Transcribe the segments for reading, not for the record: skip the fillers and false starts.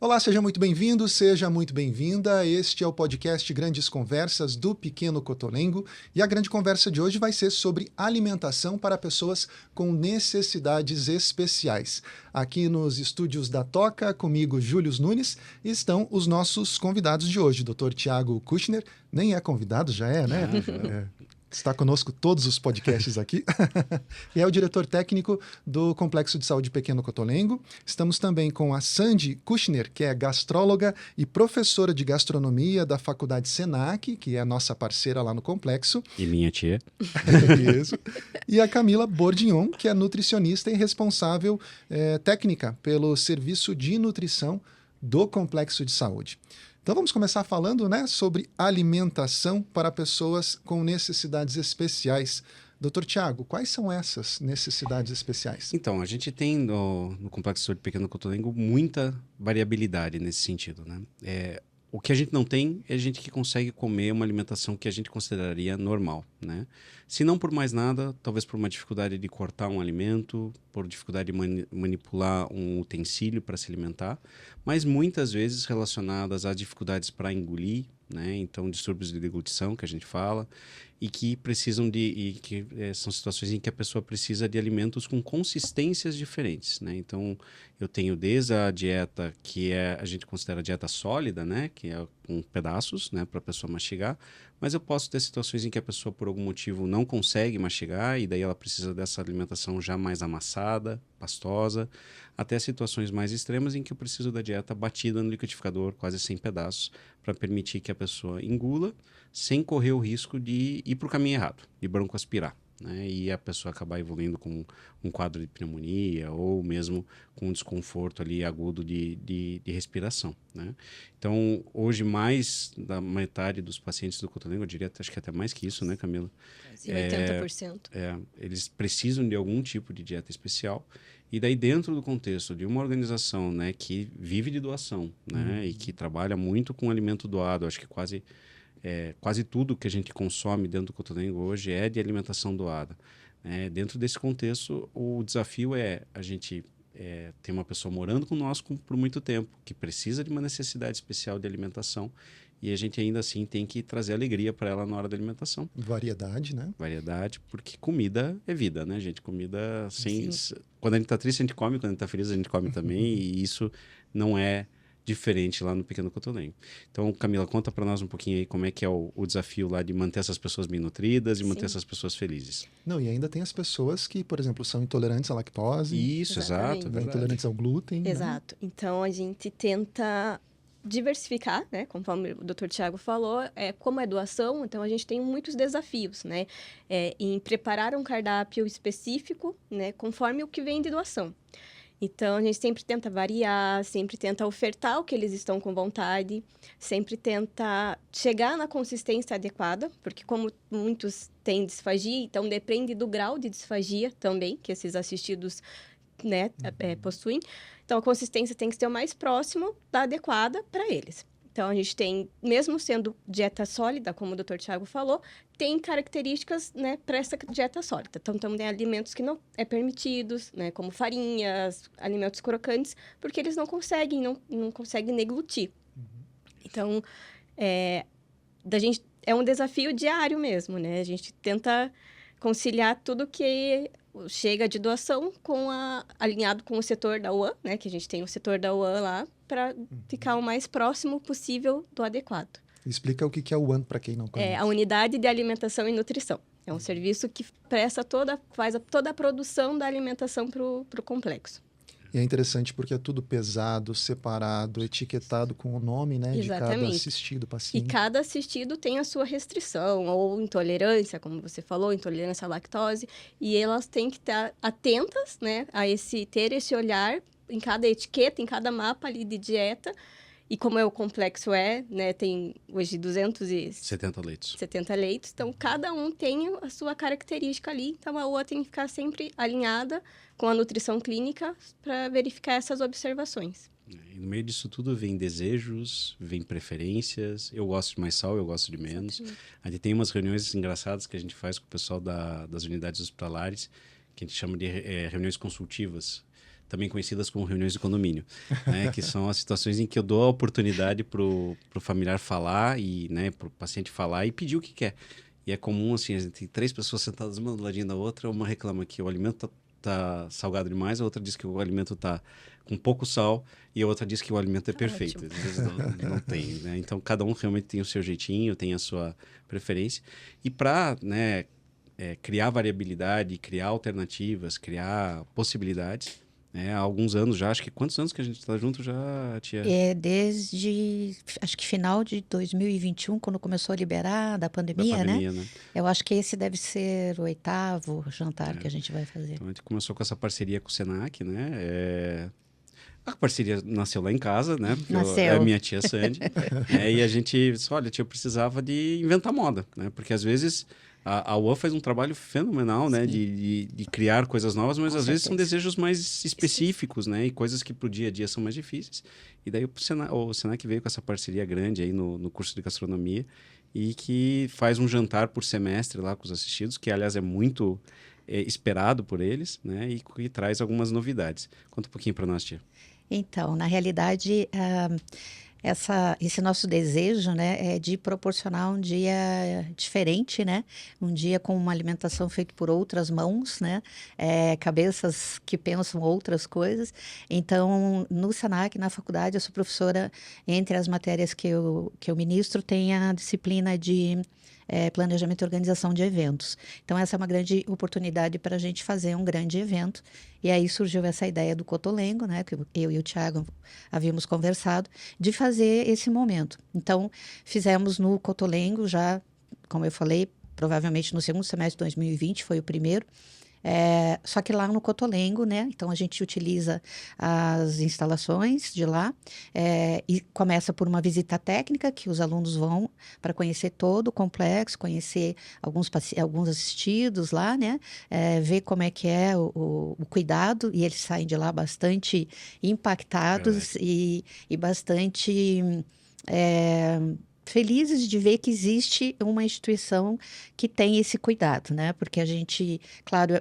Olá, seja muito bem-vindo, seja muito bem-vinda. Este é o podcast Grandes Conversas do Pequeno Cotolengo e a grande conversa de hoje vai ser sobre alimentação para pessoas com necessidades especiais. Aqui nos estúdios da Toca, comigo, Júlio Nunes, estão os nossos convidados de hoje, Dr. Tiago Kushner, nem é convidado, já é, né? Está conosco todos os podcasts aqui. E é o diretor técnico do Complexo de Saúde Pequeno Cotolengo. Estamos também com a Sandy Kushner, que é gastróloga e professora de gastronomia da Faculdade Senac, que é a nossa parceira lá no complexo. E minha tia. Isso. E a Camila Bordignon, que é nutricionista e responsável técnica pelo serviço de nutrição do Complexo de Saúde. Então vamos começar falando, né, sobre alimentação para pessoas com necessidades especiais. Dr. Tiago, quais são essas necessidades especiais? Então, a gente tem no Complexo de Saúde Pequeno Cotolengo muita variabilidade nesse sentido, né? O que a gente não tem é gente que consegue comer uma alimentação que a gente consideraria normal, né? Se não por mais nada, talvez por uma dificuldade de cortar um alimento, por dificuldade de manipular um utensílio para se alimentar, mas muitas vezes relacionadas a dificuldades para engolir, né? Então, distúrbios de deglutição, que a gente fala, e que precisam são situações em que a pessoa precisa de alimentos com consistências diferentes, né? Então, eu tenho desde a dieta que a gente considera a dieta sólida, né? Que é com pedaços, né? Para a pessoa mastigar, mas eu posso ter situações em que a pessoa, por algum motivo, não consegue mastigar e daí ela precisa dessa alimentação já mais amassada, pastosa, até situações mais extremas em que eu preciso da dieta batida no liquidificador, quase sem pedaços, para permitir que a pessoa engula sem correr o risco de ir para o caminho errado, de broncoaspirar, né? E a pessoa acabar evoluindo com um quadro de pneumonia ou mesmo com um desconforto ali agudo de respiração, né? Então, hoje, mais da metade dos pacientes do cotolengo, eu diria, acho que até mais que isso, né, Camila? Quase 80%. Eles precisam de algum tipo de dieta especial. E daí, dentro do contexto de uma organização, né, que vive de doação, né, e que trabalha muito com alimento doado, acho que quase tudo que a gente consome dentro do Cotolengo hoje é de alimentação doada. Dentro desse contexto, o desafio é a gente ter uma pessoa morando conosco por muito tempo, que precisa de uma necessidade especial de alimentação, e a gente ainda assim tem que trazer alegria para ela na hora da alimentação. Variedade, né? Variedade, porque comida é vida, né, gente? Comida sem... Quando a gente está triste, a gente come, quando a gente está feliz, a gente come também, e isso não é diferente lá no Pequeno Cotolengo. Então, Camila, conta para nós um pouquinho aí como é que é o desafio lá de manter essas pessoas bem nutridas e manter essas pessoas felizes. Não, e ainda tem as pessoas que, por exemplo, são intolerantes à lactose. Isso, exato. Intolerantes ao glúten. Exato. Né? Então, a gente tenta diversificar, né? Conforme o Dr. Tiago falou, como é doação, então a gente tem muitos desafios, né? Em preparar um cardápio específico, né? Conforme o que vem de doação. Então, a gente sempre tenta variar, sempre tenta ofertar o que eles estão com vontade, sempre tenta chegar na consistência adequada, porque como muitos têm disfagia, então depende do grau de disfagia também, que esses assistidos, né, possuem. Então, a consistência tem que ser o mais próximo da adequada para eles. Então, a gente tem, mesmo sendo dieta sólida, como o Dr. Tiago falou, tem características, né, para essa dieta sólida. Então, tem alimentos que não é permitidos, né, como farinhas, alimentos crocantes, porque eles não conseguem deglutir. Então, da gente, é um desafio diário mesmo, né? A gente tenta conciliar tudo que chega de doação alinhado com o setor da UAN, né? Que a gente tem o setor da UAN lá, para ficar o mais próximo possível do adequado. Explica o que é o UAN para quem não conhece. É a Unidade de Alimentação e Nutrição. É um serviço que faz toda a produção da alimentação para o complexo. E é interessante porque é tudo pesado, separado, etiquetado com o nome, né, de cada assistido, paciente. E cada assistido tem a sua restrição ou intolerância, como você falou, intolerância à lactose. E elas têm que estar atentas, né, ter esse olhar em cada etiqueta, em cada mapa ali de dieta. E como o complexo né, tem hoje 270 leitos. 70 leitos, então cada um tem a sua característica ali, então a UA tem que ficar sempre alinhada com a nutrição clínica para verificar essas observações. E no meio disso tudo vem desejos, vem preferências, eu gosto de mais sal, eu gosto de menos. Exatamente. A gente tem umas reuniões engraçadas que a gente faz com o pessoal das unidades hospitalares, que a gente chama de reuniões consultivas. também conhecidas como reuniões de condomínio, né? Que são as situações em que eu dou a oportunidade pro familiar falar e, né, pro paciente falar e pedir o que quer. E é comum, assim, a gente tem 3 pessoas sentadas uma do ladinho da outra, uma reclama que o alimento tá salgado demais, a outra diz que o alimento tá com pouco sal e a outra diz que o alimento é perfeito. Às vezes não tem, né? Então, cada um realmente tem o seu jeitinho, tem a sua preferência. E para, né, criar variabilidade, criar alternativas, criar possibilidades, né? Há alguns anos já, acho que quantos anos que a gente está junto já, tia? Desde, acho que final de 2021, quando começou a liberar da pandemia, né? Eu acho que esse deve ser o 8º jantar que a gente vai fazer. Então, a gente começou com essa parceria com o Senac, né? A parceria nasceu lá em casa, né? Porque é a minha tia Sandy. E a gente disse, olha, tia, eu precisava de inventar moda, né? Porque às vezes a UAN faz um trabalho fenomenal, né? De criar coisas novas, mas às vezes são desejos mais específicos, né? E coisas que pro dia a dia são mais difíceis. E daí o Senac veio com essa parceria grande aí no curso de gastronomia e que faz um jantar por semestre lá com os assistidos, que aliás é muito esperado por eles, né? E que traz algumas novidades. Conta um pouquinho para nós, tia. Então, na realidade, esse nosso desejo, né, é de proporcionar um dia diferente, né? Um dia com uma alimentação feita por outras mãos, né? Cabeças que pensam outras coisas. Então, no Senac, na faculdade, eu sou professora, entre as matérias que eu ministro, tem a disciplina de planejamento e organização de eventos. Então, essa é uma grande oportunidade para a gente fazer um grande evento. E aí surgiu essa ideia do Cotolengo, né, que eu e o Thiago havíamos conversado, de fazer esse momento. Então, fizemos no Cotolengo já, como eu falei, provavelmente no segundo semestre de 2020, foi o primeiro. Só que lá no Cotolengo, né? Então a gente utiliza as instalações de lá e começa por uma visita técnica que os alunos vão para conhecer todo o complexo, conhecer alguns assistidos lá, né? Ver como é que é o cuidado, e eles saem de lá bastante impactados e bastante felizes de ver que existe uma instituição que tem esse cuidado, né? Porque a gente, claro,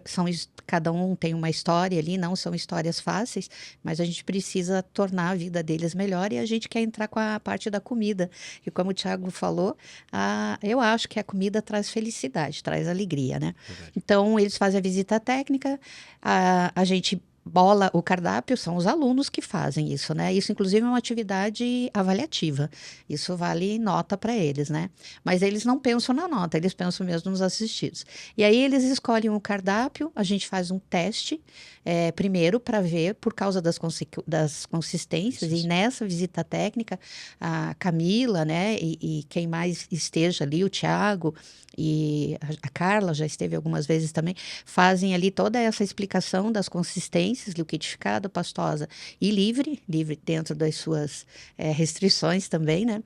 cada um tem uma história ali, não são histórias fáceis, mas a gente precisa tornar a vida deles melhor e a gente quer entrar com a parte da comida. E como o Thiago falou, eu acho que a comida traz felicidade, traz alegria, né? Verdade. Então, eles fazem a visita técnica, a gente bola o cardápio, são os alunos que fazem isso, né? Isso, inclusive, é uma atividade avaliativa. Isso vale nota para eles, né? Mas eles não pensam na nota, eles pensam mesmo nos assistidos. E aí eles escolhem o cardápio, a gente faz um teste, primeiro, para ver, por causa das consistências, e nessa visita técnica, a Camila, né? E quem mais esteja ali, o Thiago e a Carla, já esteve algumas vezes também, fazem ali toda essa explicação das consistências, liquidificada, pastosa e livre dentro das suas restrições também, né?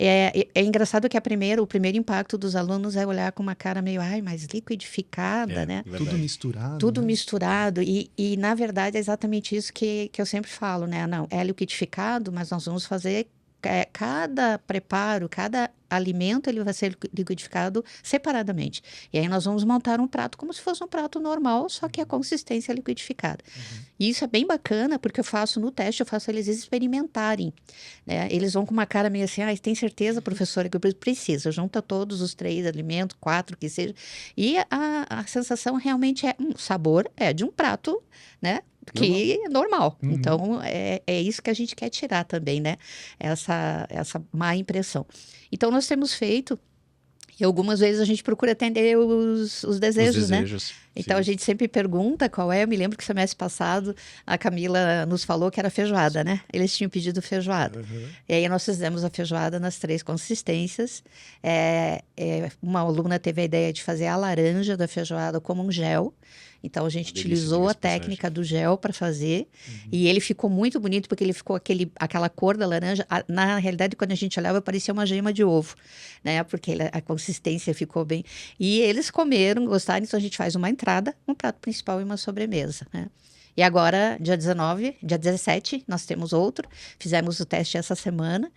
É engraçado que o primeiro impacto dos alunos é olhar com uma cara meio, mas liquidificada, né? Verdade. Tudo misturado. Tudo né? misturado. E, na verdade, é exatamente isso que eu sempre falo, né? Não, é liquidificado, mas nós vamos fazer cada preparo, cada alimento, ele vai ser liquidificado separadamente. E aí nós vamos montar um prato como se fosse um prato normal, só que a consistência é liquidificada. E isso é bem bacana, porque eu faço eles experimentarem, né? Eles vão com uma cara meio assim, tem certeza, professora, que eu preciso? Junta todos os 3 alimentos, 4 que seja. E a sensação realmente o sabor é de um prato, né? Que é normal. Então, é isso que a gente quer tirar também, né? Essa má impressão. Então, nós temos feito, e algumas vezes a gente procura atender os desejos, né? Então, a gente sempre pergunta qual é. Eu me lembro que semestre passado a Camila nos falou que era feijoada, né? Eles tinham pedido feijoada. E aí nós fizemos a feijoada nas 3 consistências. Uma aluna teve a ideia de fazer a laranja da feijoada como um gel. Então, a gente utilizou a técnica do gel para fazer. E ele ficou muito bonito, porque ele ficou aquela cor da laranja. Na realidade, quando a gente olhava, parecia uma gema de ovo, né? Porque a consistência ficou bem. E eles comeram, gostaram. Então, a gente faz uma entrada, um prato principal e uma sobremesa, né? E agora, dia 17, nós temos outro. Fizemos o teste essa semana.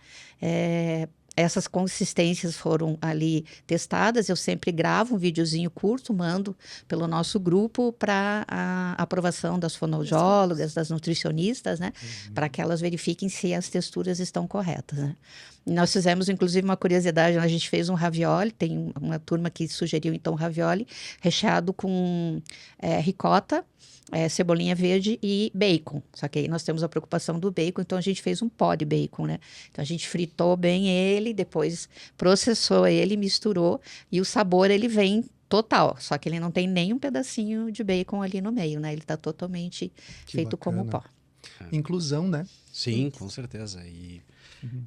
essas consistências foram ali testadas. Eu sempre gravo um videozinho curto, mando pelo nosso grupo para a aprovação das fonoaudiólogas, das nutricionistas, né? Para que elas verifiquem se as texturas estão corretas, né? Nós fizemos, inclusive, uma curiosidade, a gente fez um ravioli, tem uma turma que sugeriu, então, ravioli recheado com ricota, cebolinha verde e bacon. Só que aí nós temos a preocupação do bacon, então a gente fez um pó de bacon, né? Então a gente fritou bem ele, depois processou ele, misturou e o sabor ele vem total. Só que ele não tem nem um pedacinho de bacon ali no meio, né? Ele está totalmente feito como pó. Inclusão, né? Sim, com certeza. E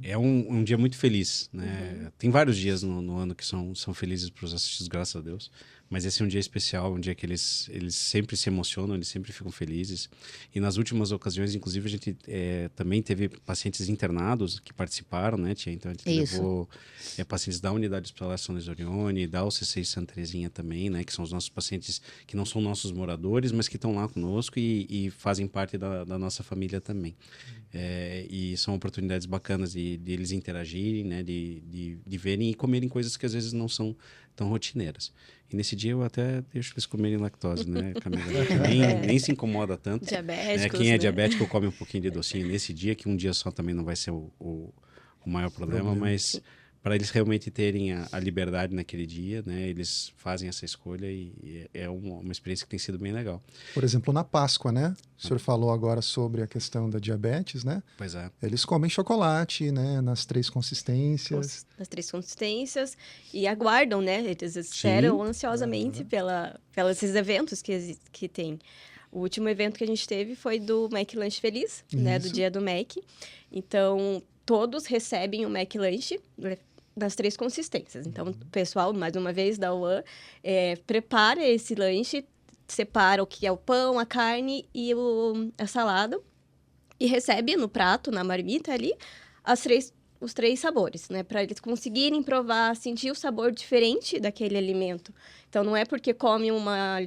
é um dia muito feliz, né? Tem vários dias no ano que são felizes para os assistidos, graças a Deus. Mas esse é um dia especial, um dia que eles sempre se emocionam, eles sempre ficam felizes. E nas últimas ocasiões, inclusive, a gente também teve pacientes internados que participaram, né, tia? Então a gente levou pacientes da Unidade Hospitalar São Luís Orione, da UCC Santa Terezinha também, né? Que são os nossos pacientes que não são nossos moradores, mas que estão lá conosco e fazem parte da nossa família também. E são oportunidades bacanas de eles interagirem, né? De verem e comerem coisas que às vezes não são tão rotineiras. E nesse dia eu até deixo eles comerem lactose, né, Camila? Nem se incomoda tanto. Diabéticos, Quem é né? diabético come um pouquinho de docinho nesse dia, que um dia só também não vai ser o maior problema, mas para eles realmente terem a liberdade naquele dia, né, eles fazem essa escolha e é uma experiência que tem sido bem legal. Por exemplo, na Páscoa, né? O senhor falou agora sobre a questão da diabetes, né? Pois é. Eles comem chocolate, né? Nas 3 consistências. Nas 3 consistências e aguardam, né? Eles esperam ansiosamente pelos esses eventos que tem. O último evento que a gente teve foi do Mac Lanche Feliz, né? Do dia do Mac. Então, todos recebem o Mac Lanche das 3 consistências. Então, o pessoal, mais uma vez, da UAN, prepara esse lanche, separa o que é o pão, a carne e a salada e recebe no prato, na marmita ali, os 3 sabores, né? Para eles conseguirem provar, sentir o sabor diferente daquele alimento. Então, não é porque come uma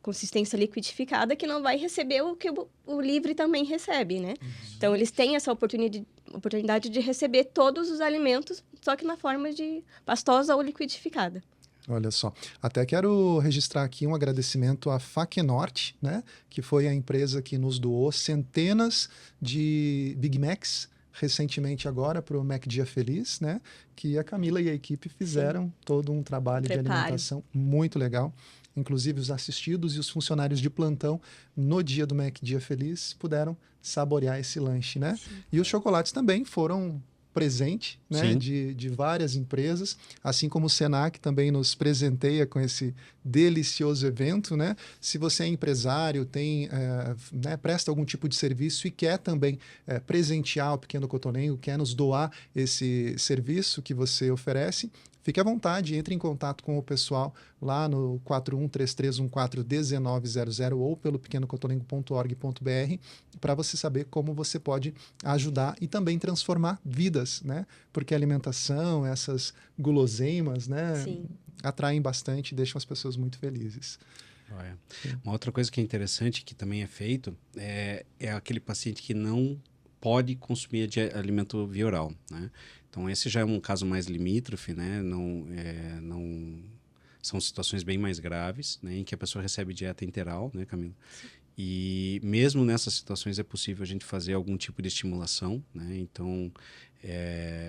consistência liquidificada que não vai receber o que o livre também recebe, né? Então, eles têm essa oportunidade de receber todos os alimentos, só que na forma de pastosa ou liquidificada. Olha só, até quero registrar aqui um agradecimento à Faquenorte, né, que foi a empresa que nos doou centenas de Big Macs recentemente agora para o Mac Dia Feliz, né, que a Camila e a equipe fizeram todo um trabalho de alimentação muito legal. Inclusive os assistidos e os funcionários de plantão no dia do Mac Dia Feliz puderam saborear esse lanche, né? Sim. E os chocolates também foram presente, né, de várias empresas, assim como o Senac também nos presenteia com esse delicioso evento, né? Se você é empresário, presta algum tipo de serviço e quer também presentear o Pequeno Cotolengo, quer nos doar esse serviço que você oferece, fique à vontade, entre em contato com o pessoal lá no 4133141900 ou pelo pequenocotolengo.org.br para você saber como você pode ajudar e também transformar vidas, né? Porque a alimentação, essas guloseimas, né, atraem bastante e deixam as pessoas muito felizes. Uma outra coisa que é interessante, que também é feito, é aquele paciente que não pode consumir alimento via oral, né? Então, esse já é um caso mais limítrofe, né? Não são situações bem mais graves, né? Em que a pessoa recebe dieta enteral, né, Camila? Sim. E mesmo nessas situações é possível a gente fazer algum tipo de estimulação, né? Então,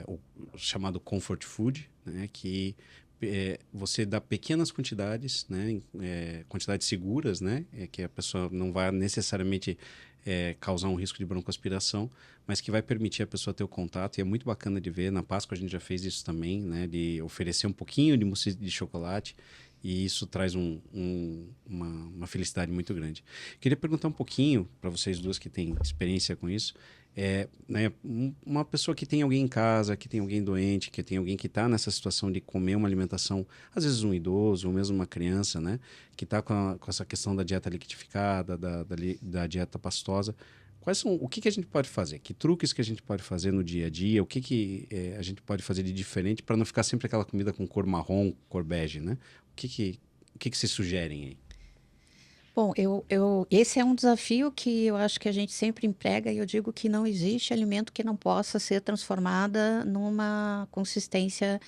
o chamado comfort food, né? Que você dá pequenas quantidades, né? Quantidades seguras, né? Que a pessoa não vai necessariamente causar um risco de broncoaspiração, mas que vai permitir a pessoa ter o contato, e é muito bacana de ver. Na Páscoa a gente já fez isso também, né, de oferecer um pouquinho de mousse de chocolate, e isso traz uma felicidade muito grande. Queria perguntar um pouquinho para vocês duas que têm experiência com isso, né, uma pessoa que tem alguém em casa, que tem alguém doente, que tem alguém que está nessa situação de comer uma alimentação, às vezes um idoso ou mesmo uma criança, né, que está com essa questão da dieta liquidificada, da dieta pastosa. O que a gente pode fazer? Que truques que a gente pode fazer no dia a dia? O que a gente pode fazer de diferente para não ficar sempre aquela comida com cor marrom, cor bege, né? O que vocês sugerem aí? Bom, esse é um desafio que eu acho que a gente sempre emprega e eu digo que não existe alimento que não possa ser transformada numa consistência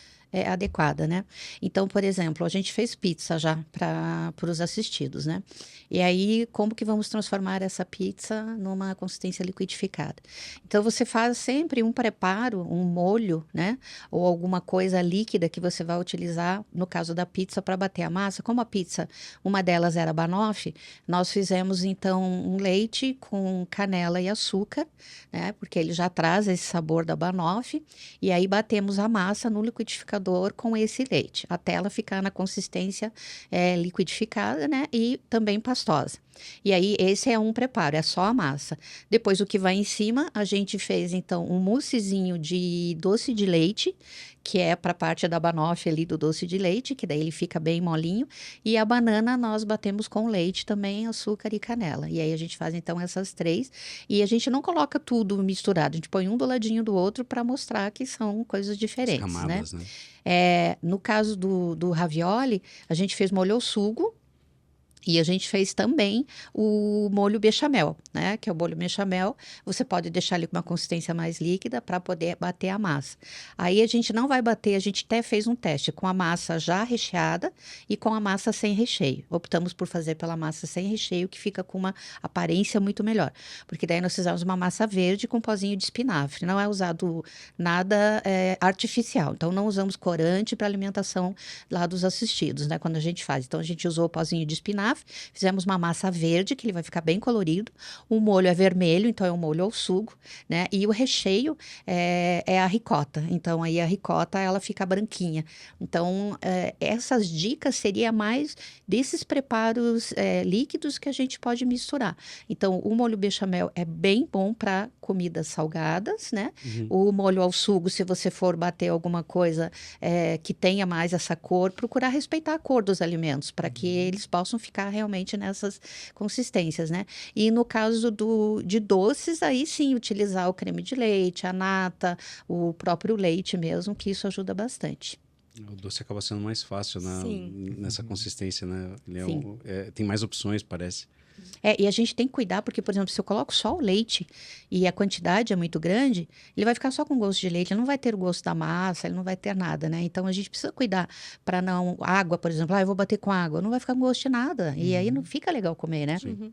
adequada, né? Então, por exemplo, a gente fez pizza já para os assistidos, né? E aí, como que vamos transformar essa pizza numa consistência liquidificada? Então, você faz sempre um preparo, um molho, né? Ou alguma coisa líquida que você vai utilizar, no caso da pizza, para bater a massa. Como a pizza, uma delas era banoffee, nós fizemos então um leite com canela e açúcar, né? Porque ele já traz esse sabor da banoffee. E aí batemos a massa no liquidificador com esse leite, até ela ficar na consistência liquidificada, né? E também pastosa. E aí, esse é um preparo, é só a massa. Depois, o que vai em cima, a gente fez, então, um moussezinho de doce de leite, que é para a parte da banoffee ali do doce de leite, que daí ele fica bem molinho. E a banana nós batemos com leite também, açúcar e canela. E aí, a gente faz, então, essas três. E a gente não coloca tudo misturado, a gente põe um do ladinho do outro para mostrar que são coisas diferentes, As camadas, né? No caso do ravioli, a gente fez molho ao sugo, e a gente fez também o molho bechamel, né? Que é o molho bechamel. Você pode deixar ele com uma consistência mais líquida para poder bater a massa. Aí a gente não vai bater, a gente até fez um teste com a massa já recheada e com a massa sem recheio. Optamos por fazer pela massa sem recheio, que fica com uma aparência muito melhor. Porque daí nós fizemos uma massa verde com pozinho de espinafre. Não é usado nada artificial. Então não usamos corante para alimentação lá dos assistidos, né? Quando a gente faz. Então a gente usou o pozinho de espinafre. Fizemos uma massa verde, que ele vai ficar bem colorido. O molho é vermelho, então é um molho ao sugo, né? E o recheio é a ricota. Então, aí a ricota, ela fica branquinha. Então, essas dicas seria mais desses preparos líquidos que a gente pode misturar. Então, o molho bechamel é bem bom para comidas salgadas, né? O molho ao sugo, se você for bater alguma coisa que tenha mais essa cor, procurar respeitar a cor dos alimentos, para que eles possam ficar realmente nessas consistências, né? E no caso de doces, aí sim, utilizar o creme de leite, a nata, o próprio leite mesmo, que isso ajuda bastante. O doce acaba sendo mais fácil nessa consistência, né? Sim. Tem mais opções, parece. E a gente tem que cuidar, porque, por exemplo, se eu coloco só o leite e a quantidade é muito grande, ele vai ficar só com gosto de leite, ele não vai ter o gosto da massa, ele não vai ter nada, né? Então, a gente precisa cuidar para não... Água, por exemplo, eu vou bater com água, não vai ficar com gosto de nada. E aí não fica legal comer, né? Uhum.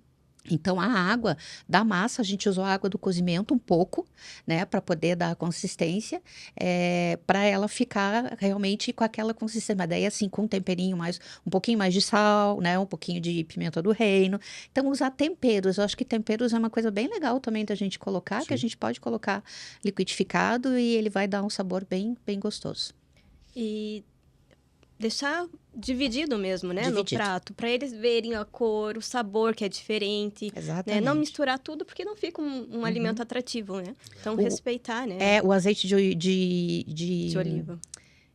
Então, a água da massa, a gente usou a água do cozimento um pouco, né, para poder dar a consistência, para ela ficar realmente com aquela consistência. Mas daí, assim, com um temperinho mais, um pouquinho mais de sal, né, um pouquinho de pimenta do reino. Então, usar temperos. Eu acho que temperos é uma coisa bem legal também da gente colocar, que a gente pode colocar liquidificado e ele vai dar um sabor bem, bem gostoso. E deixar dividido mesmo, né, no prato, para eles verem a cor, o sabor que é diferente. Exatamente. Né? Não misturar tudo, porque não fica um alimento atrativo, né? Então, respeitar, né? O azeite de oliva.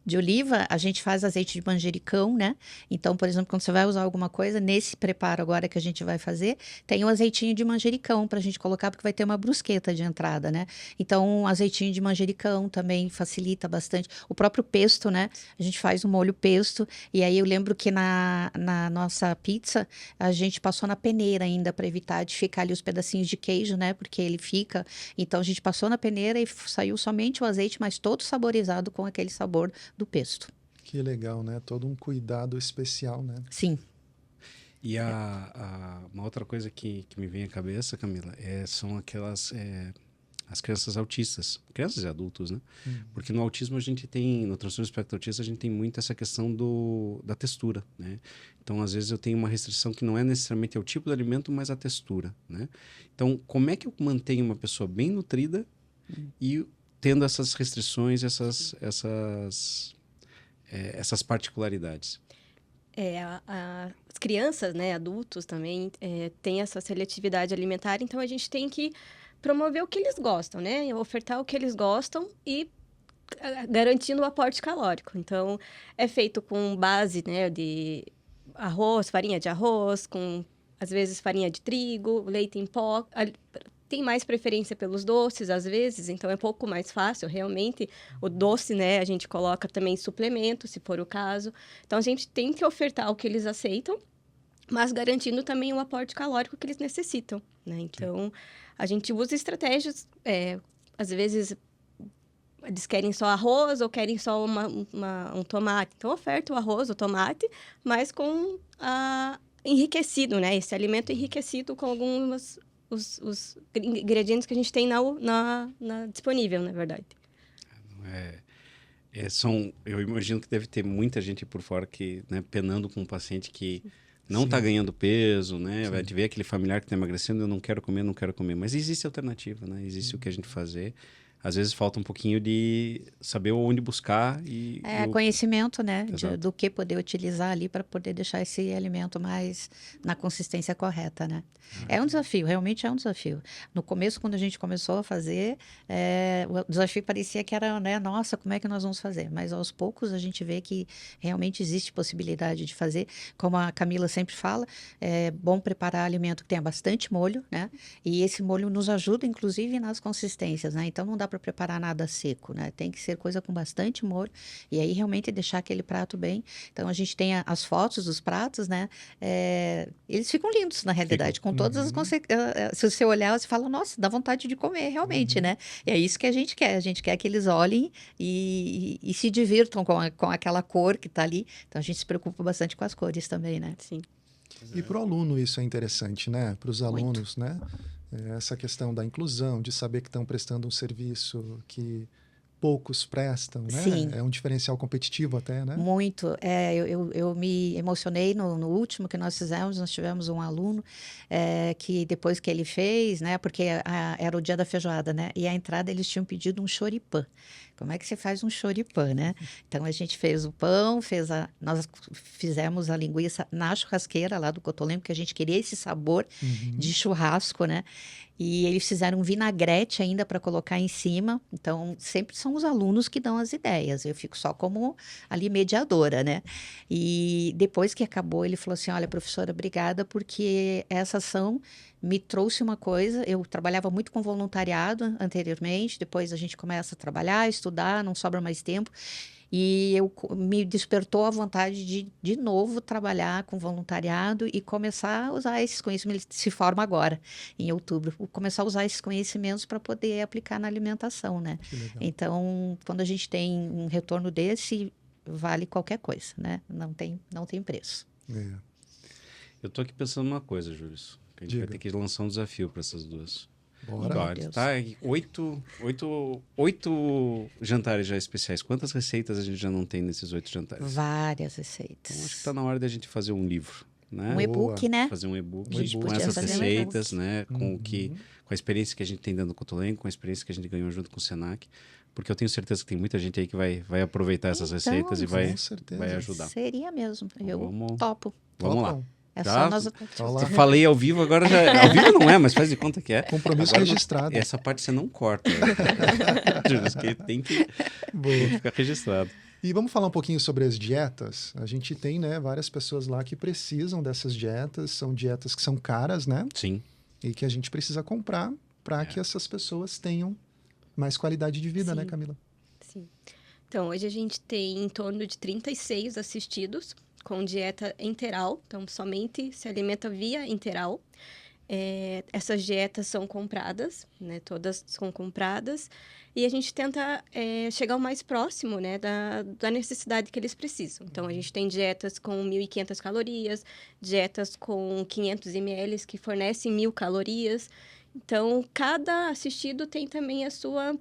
De oliva, a gente faz azeite de manjericão, né? Então, por exemplo, quando você vai usar alguma coisa, nesse preparo agora que a gente vai fazer, tem um azeitinho de manjericão para a gente colocar, porque vai ter uma brusqueta de entrada, né? Então, um azeitinho de manjericão também facilita bastante. O próprio pesto, né? A gente faz um molho pesto, e aí eu lembro que na nossa pizza, a gente passou na peneira ainda, para evitar de ficar ali os pedacinhos de queijo, né? Porque ele fica... Então, a gente passou na peneira e saiu somente o azeite, mas todo saborizado com aquele sabor do pesto. Que legal, né? Todo um cuidado especial, né? Sim. E uma outra coisa que me vem à cabeça, Camila, são aquelas... as crianças autistas, crianças e adultos, né? Porque no autismo a gente tem, no transtorno do espectro autista, a gente tem muito essa questão da textura, né? Então, às vezes eu tenho uma restrição que não é necessariamente ao tipo de alimento, mas a textura, né? Então, como é que eu mantenho uma pessoa bem nutrida e tendo essas restrições, essas particularidades? As crianças, né, adultos também, têm essa seletividade alimentar, então a gente tem que promover o que eles gostam, né? Ofertar o que eles gostam e garantindo o aporte calórico. Então, é feito com base, né, de arroz, farinha de arroz, com, às vezes, farinha de trigo, leite em pó. Tem mais preferência pelos doces, às vezes, então é um pouco mais fácil, realmente. O doce, né, a gente coloca também suplemento, se for o caso. Então, a gente tem que ofertar o que eles aceitam, mas garantindo também o aporte calórico que eles necessitam, né? Então, a gente usa estratégias, às vezes eles querem só arroz ou querem só um tomate. Então, oferta o arroz, o tomate, mas com enriquecido, né? Esse alimento enriquecido com alguns os ingredientes que a gente tem disponível, na verdade. Eu imagino que deve ter muita gente por fora que, né, penando com um paciente que não Sim. está ganhando peso, né? Sim. Vai ver aquele familiar que está emagrecendo, eu não quero comer. Mas existe alternativa, né? Existe o que a gente fazer. Às vezes falta um pouquinho de saber onde buscar e... Conhecimento, né? Exato. Do que poder utilizar ali para poder deixar esse alimento mais na consistência correta, né? É um desafio, realmente é um desafio. No começo, quando a gente começou a fazer, o desafio parecia que era, né? Nossa, como é que nós vamos fazer? Mas aos poucos a gente vê que realmente existe possibilidade de fazer. Como a Camila sempre fala, é bom preparar alimento que tenha bastante molho, né? E esse molho nos ajuda, inclusive, nas consistências, né? Então, não dá para preparar nada seco, né? Tem que ser coisa com bastante molho e aí realmente deixar aquele prato bem. Então a gente tem as fotos dos pratos, né? Eles ficam lindos na realidade, com todas as consequências. Se você olhar, você fala, nossa, dá vontade de comer realmente, né? E é isso que a gente quer. A gente quer que eles olhem e se divirtam com aquela cor que está ali. Então a gente se preocupa bastante com as cores também, né? Sim. E para o aluno isso é interessante, né? Para os alunos, né? Essa questão da inclusão, de saber que estão prestando um serviço que poucos prestam, né? Sim. É um diferencial competitivo até, né? Muito. Eu me emocionei no último que nós fizemos. Nós tivemos um aluno que depois que ele fez, né? Porque era o dia da feijoada, né? E a entrada eles tinham pedido um choripã. Como é que você faz um choripã, né? Então a gente fez o pão, nós fizemos a linguiça na churrasqueira lá do Cotolengo, porque a gente queria esse sabor de churrasco, né? E eles fizeram um vinagrete ainda para colocar em cima. Então, sempre são os alunos que dão as ideias. Eu fico só como ali mediadora, né? E depois que acabou, ele falou assim, olha, professora, obrigada, porque essa ação me trouxe uma coisa. Eu trabalhava muito com voluntariado anteriormente, depois a gente começa a trabalhar, estudar, não sobra mais tempo. E me despertou a vontade de novo trabalhar com voluntariado e começar a usar esses conhecimentos. Ele se forma agora, em outubro. Começar a usar esses conhecimentos para poder aplicar na alimentação, né? Então, quando a gente tem um retorno desse, vale qualquer coisa, né? Não tem preço. Eu tô aqui pensando numa coisa, Júlio. Que a gente vai ter que lançar um desafio para essas duas. Bora. Tá, 8 jantares já especiais. Quantas receitas a gente já não tem nesses 8 jantares? Várias receitas. Então, acho que está na hora da gente fazer um livro, né? Um e-book, né? Fazer um e-book Um com e-book. essas Fazer um receitas, e-book. né? Com a experiência que a gente tem dentro do Cotolengo, com a experiência que a gente ganhou junto com o Senac. Porque eu tenho certeza que tem muita gente aí que vai aproveitar essas receitas e vai ajudar. Seria mesmo. Eu topo. Vamos lá. É só nós... Falei ao vivo, agora já... Ao vivo não é, mas faz de conta que é. Compromisso agora registrado. Essa parte você não corta. Que tem que ficar registrado. E vamos falar um pouquinho sobre as dietas. A gente tem, né, várias pessoas lá que precisam dessas dietas. São dietas que são caras, né? Sim. E que a gente precisa comprar para que essas pessoas tenham mais qualidade de vida, né, Camila? Sim. Então, hoje a gente tem em torno de 36 assistidos com dieta enteral, então somente se alimenta via enteral. Essas dietas são compradas, né? Todas são compradas e a gente tenta chegar o mais próximo, né, da necessidade que eles precisam. Então, a gente tem dietas com 1.500 calorias, dietas com 500 ml que fornecem 1.000 calorias. Então, cada assistido tem também a sua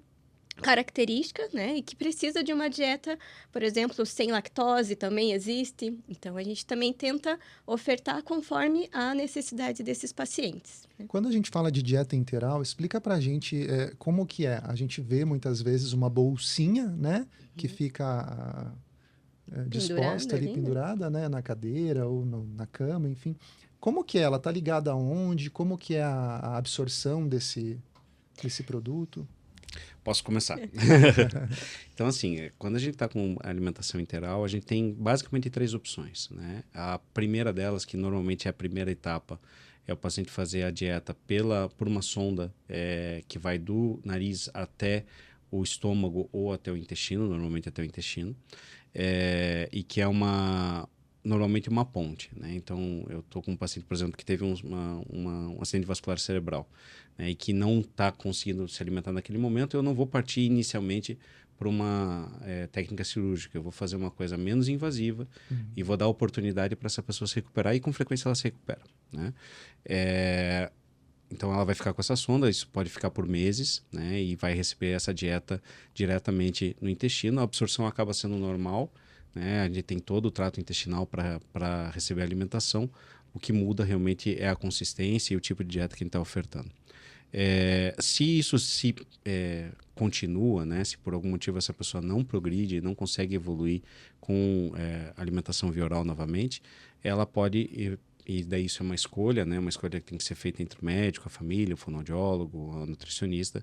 característica, né? E que precisa de uma dieta, por exemplo, sem lactose também existe. Então, a gente também tenta ofertar conforme a necessidade desses pacientes. Quando a gente fala de dieta integral, explica pra gente como que é. A gente vê muitas vezes uma bolsinha, né? Que fica disposta ali, pendurada, né? Na cadeira ou na cama, enfim. Como que é? Ela tá ligada aonde? Como que é a absorção desse produto? Posso começar? Então, assim, quando a gente está com alimentação integral, a gente tem basicamente 3 opções, né? A primeira delas, que normalmente é a primeira etapa, é o paciente fazer a dieta por uma sonda que vai do nariz até o estômago ou até o intestino, normalmente até o intestino, e que é uma normalmente uma ponte, né? Então, eu estou com um paciente, por exemplo, que teve um acidente vascular cerebral, né? E que não está conseguindo se alimentar naquele momento, eu não vou partir inicialmente para uma técnica cirúrgica. Eu vou fazer uma coisa menos invasiva e vou dar oportunidade para essa pessoa se recuperar, e com frequência ela se recupera, né? Então, ela vai ficar com essa sonda, isso pode ficar por meses, né? E vai receber essa dieta diretamente no intestino. A absorção acaba sendo normal, né? A gente tem todo o trato intestinal para receber a alimentação. O que muda realmente é a consistência e o tipo de dieta que a gente está ofertando. Se isso continua, né? Se por algum motivo essa pessoa não progride, não consegue evoluir com alimentação via oral novamente, ela pode... E daí isso é uma escolha, né? Uma escolha que tem que ser feita entre o médico, a família, o fonoaudiólogo, o nutricionista,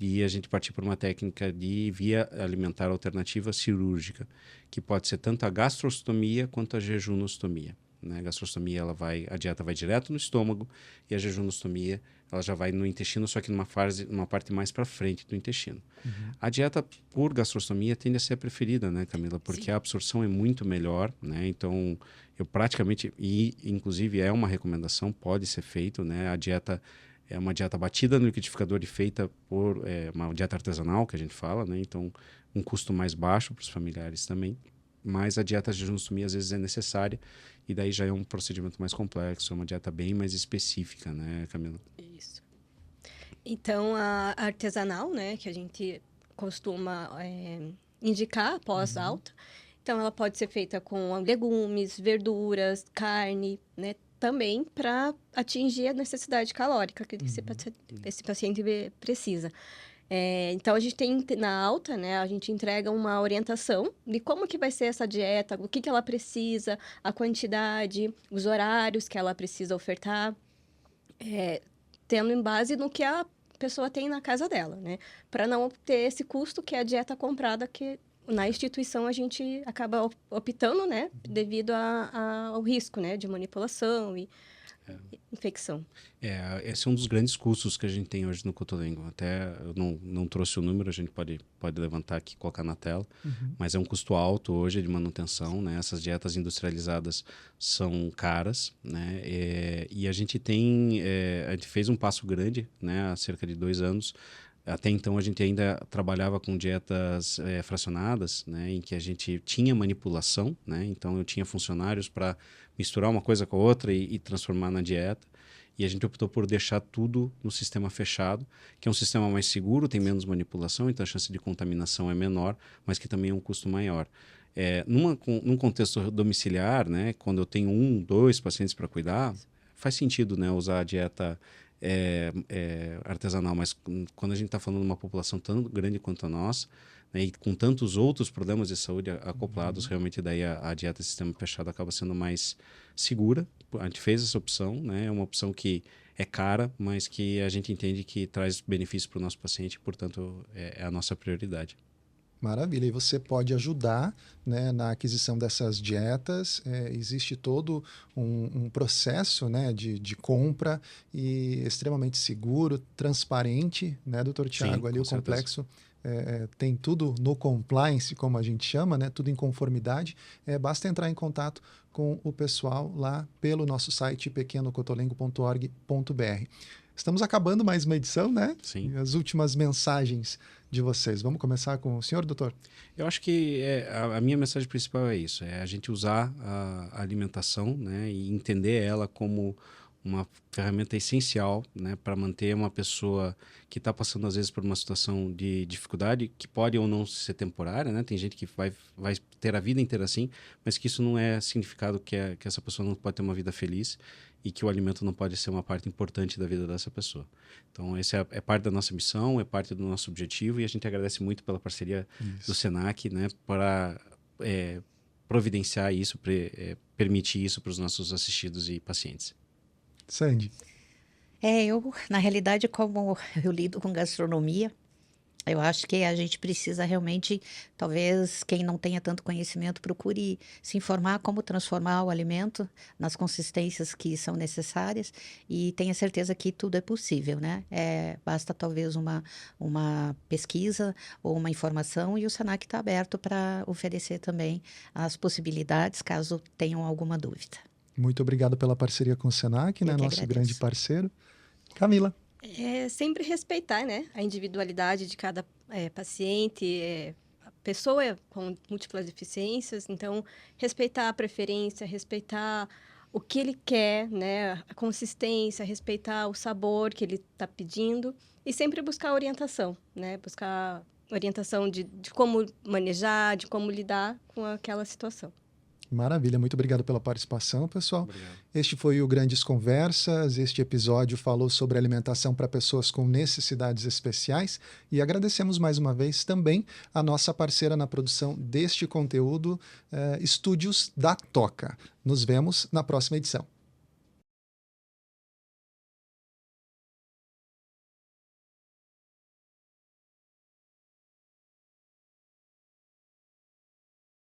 e a gente partir por uma técnica de via alimentar alternativa cirúrgica, que pode ser tanto a gastrostomia quanto a jejunostomia, né? A gastrostomia, a dieta vai direto no estômago, e a jejunostomia, ela já vai no intestino, só que numa parte mais para frente do intestino. A dieta por gastrostomia tende a ser a preferida, né, Camila? Porque Sim. A absorção é muito melhor, né? Então, eu praticamente, e inclusive é uma recomendação, pode ser feito, né? A dieta é uma dieta batida no liquidificador e feita por uma dieta artesanal, que a gente fala, né? Então, um custo mais baixo para os familiares também. Mas a dieta de jejunostomia às vezes é necessária, e daí já é um procedimento mais complexo, é uma dieta bem mais específica, né, Camila? Isso. Então, a artesanal, né, que a gente costuma indicar após alta, então ela pode ser feita com legumes, verduras, carne, né, também para atingir a necessidade calórica que esse paciente precisa. Então, a gente tem na alta, né, a gente entrega uma orientação de como que vai ser essa dieta, o que ela precisa, a quantidade, os horários que ela precisa ofertar, tendo em base no que a pessoa tem na casa dela, né? Para não ter esse custo que é a dieta comprada, que na instituição a gente acaba optando, né, devido ao risco, né, de manipulação e infecção. Esse é um dos grandes custos que a gente tem hoje no Cotolengo. Até eu não trouxe o número, a gente pode levantar aqui e colocar na tela, mas é um custo alto hoje de manutenção, né? Essas dietas industrializadas são caras, né? E a gente fez um passo grande, né, há cerca de 2 anos. Até então a gente ainda trabalhava com dietas fracionadas, né, em que a gente tinha manipulação, né, então eu tinha funcionários para misturar uma coisa com a outra e transformar na dieta. E a gente optou por deixar tudo no sistema fechado, que é um sistema mais seguro, tem menos manipulação, então a chance de contaminação é menor, mas que também é um custo maior. Num contexto domiciliar, né, quando eu tenho 1, 2 pacientes para cuidar, faz sentido, né, usar a dieta artesanal, mas quando a gente está falando de uma população tão grande quanto a nossa, né, e com tantos outros problemas de saúde acoplados, realmente daí a dieta sistema fechado acaba sendo mais segura. A gente fez essa opção, né, é uma opção que é cara, mas que a gente entende que traz benefícios para o nosso paciente, e, portanto, é a nossa prioridade. Maravilha, e você pode ajudar, né, na aquisição dessas dietas. Existe todo um processo, né, de compra, e extremamente seguro, transparente, né, doutor Tiago? Ali o complexo tem tudo no compliance, como a gente chama, né, tudo em conformidade. Basta entrar em contato com o pessoal lá pelo nosso site pequenocotolengo.org.br. Estamos acabando mais uma edição, né? Sim. As últimas mensagens de vocês. Vamos começar com o senhor, doutor? Eu acho que a minha mensagem principal é isso, é a gente usar a alimentação, né, e entender ela como uma ferramenta essencial, né, para manter uma pessoa que está passando às vezes por uma situação de dificuldade, que pode ou não ser temporária, né? Tem gente que vai ter a vida inteira assim, mas que isso não é significado que essa pessoa não pode ter uma vida feliz, e que o alimento não pode ser uma parte importante da vida dessa pessoa. Então, essa é parte da nossa missão, é parte do nosso objetivo, e a gente agradece muito pela parceria do Senac, né, para providenciar isso, permitir isso para os nossos assistidos e pacientes. Sandy. Eu, na realidade, como eu lido com gastronomia, Eu acho que a gente precisa realmente, talvez quem não tenha tanto conhecimento, procure se informar como transformar o alimento nas consistências que são necessárias e tenha certeza que tudo é possível, né? Basta talvez uma pesquisa ou uma informação e o Senac está aberto para oferecer também as possibilidades, caso tenham alguma dúvida. Muito obrigado pela parceria com o Senac, né? Eu que Nosso agradeço. grande parceiro. Camila. É sempre respeitar, né, a individualidade de cada paciente, a pessoa com múltiplas deficiências, então respeitar a preferência, respeitar o que ele quer, né, a consistência, respeitar o sabor que ele está pedindo e sempre buscar orientação, né, buscar orientação de como manejar, de como lidar com aquela situação. Maravilha, muito obrigado pela participação, pessoal. Obrigado. Este foi o Grandes Conversas. Este episódio falou sobre alimentação para pessoas com necessidades especiais e agradecemos mais uma vez também a nossa parceira na produção deste conteúdo, Estúdios da Toca. Nos vemos na próxima edição.